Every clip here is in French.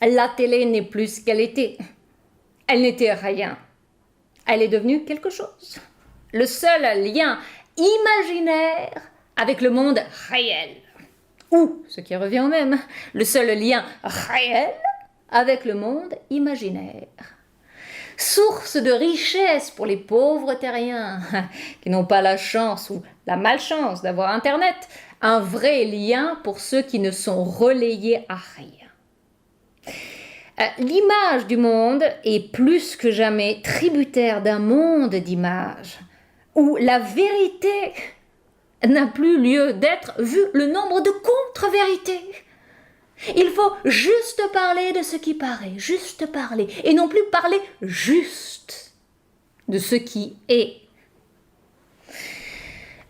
La télé n'est plus ce qu'elle était. Elle n'était rien. Elle est devenue quelque chose. Le seul lien imaginaire avec le monde réel. Ou, ce qui revient au même, le seul lien réel avec le monde imaginaire. Source de richesse pour les pauvres terriens qui n'ont pas la chance ou la malchance d'avoir Internet, un vrai lien pour ceux qui ne sont relayés à rien. L'image du monde est plus que jamais tributaire d'un monde d'images, où la vérité n'a plus lieu d'être vu le nombre de contre-vérités. Il faut juste parler de ce qui paraît, juste parler, et non plus parler juste de ce qui est.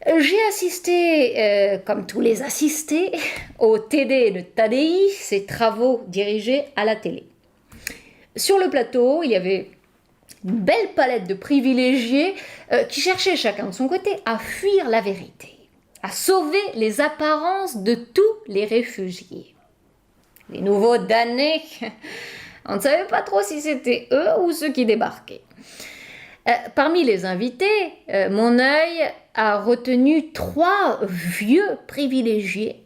J'ai assisté, comme tous les assistés, au TD de Tadei, ses travaux dirigés à la télé. Sur le plateau, il y avait une belle palette de privilégiés qui cherchaient chacun de son côté à fuir la vérité, à sauver les apparences de tous les réfugiés. Les nouveaux damnés, on ne savait pas trop si c'était eux ou ceux qui débarquaient. Parmi les invités, mon œil a retenu 3 vieux privilégiés.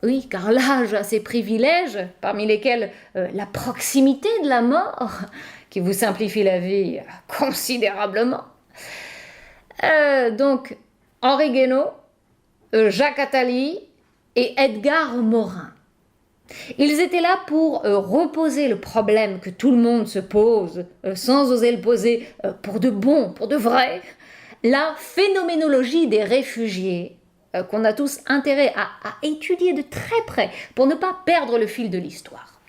Oui, car l'âge a ses privilèges, parmi lesquels la proximité de la mort, qui vous simplifie la vie considérablement. Donc, Henri Guénaud, Jacques Attali et Edgar Morin. Ils étaient là pour reposer le problème que tout le monde se pose, sans oser le poser pour de bon, pour de vrai, la phénoménologie des réfugiés, qu'on a tous intérêt à étudier de très près pour ne pas perdre le fil de l'histoire.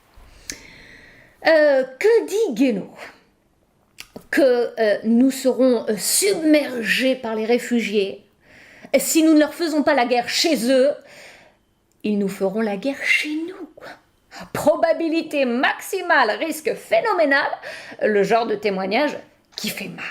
Que dit Guénaud ? Que nous serons submergés par les réfugiés. Si nous ne leur faisons pas la guerre chez eux, ils nous feront la guerre chez nous. Probabilité maximale, risque phénoménal, le genre de témoignage qui fait mal.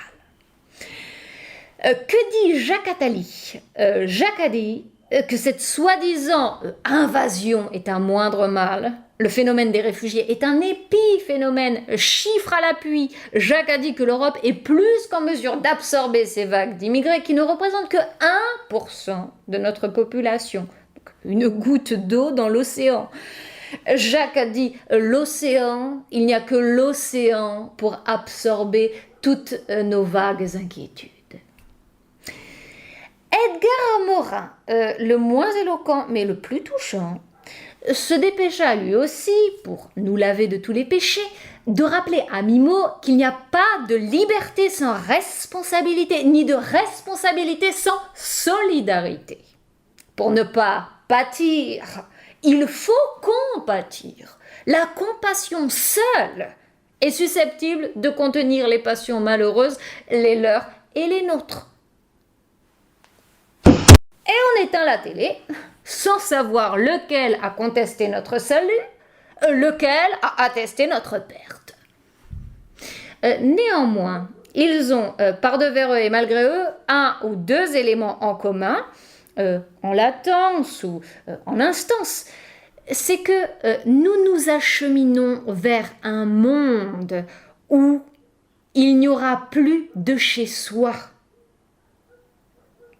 Que dit Jacques Attali ? Jacques a dit que cette soi-disant invasion est un moindre mal. Le phénomène des réfugiés est un épiphénomène, chiffre à l'appui. Jacques a dit que l'Europe est plus qu'en mesure d'absorber ces vagues d'immigrés qui ne représentent que 1% de notre population. Une goutte d'eau dans l'océan. Jacques a dit l'océan, il n'y a que l'océan pour absorber toutes nos vagues inquiétudes. Edgar Morin, le moins éloquent mais le plus touchant, se dépêcha lui aussi, pour nous laver de tous les péchés, de rappeler à mi-mot qu'il n'y a pas de liberté sans responsabilité, ni de responsabilité sans solidarité. Pour ne pas pâtir, il faut compatir. La compassion seule est susceptible de contenir les passions malheureuses, les leurs et les nôtres. Et on éteint la télé, sans savoir lequel a contesté notre salut, lequel a attesté notre perte. Néanmoins, ils ont, par devers eux et malgré eux, 1 ou 2 éléments en commun, en latence ou en instance, c'est que nous nous acheminons vers un monde où il n'y aura plus de chez soi.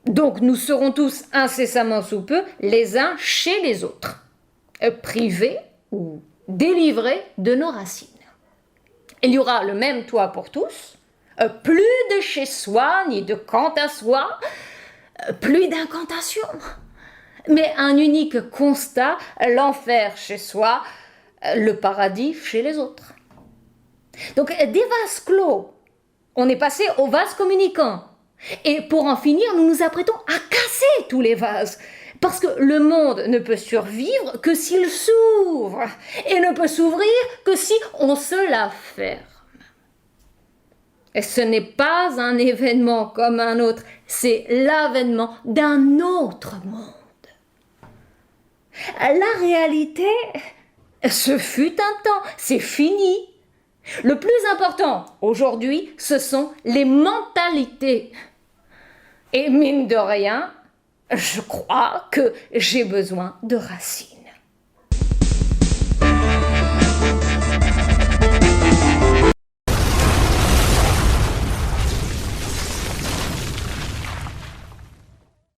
Donc nous serons tous incessamment sous peu les uns chez les autres, privés ou délivrés de nos racines. Il y aura le même toit pour tous, plus de chez soi ni de quant à soi, plus d'incantation, mais un unique constat, l'enfer chez soi, le paradis chez les autres. Donc des vases clos, on est passé aux vases communicants. Et pour en finir, nous nous apprêtons à casser tous les vases. Parce que le monde ne peut survivre que s'il s'ouvre. Et ne peut s'ouvrir que si on se la ferme. Et ce n'est pas un événement comme un autre, c'est l'avènement d'un autre monde. La réalité, ce fut un temps, c'est fini. Le plus important aujourd'hui, ce sont les mentalités. Et mine de rien, je crois que j'ai besoin de racines.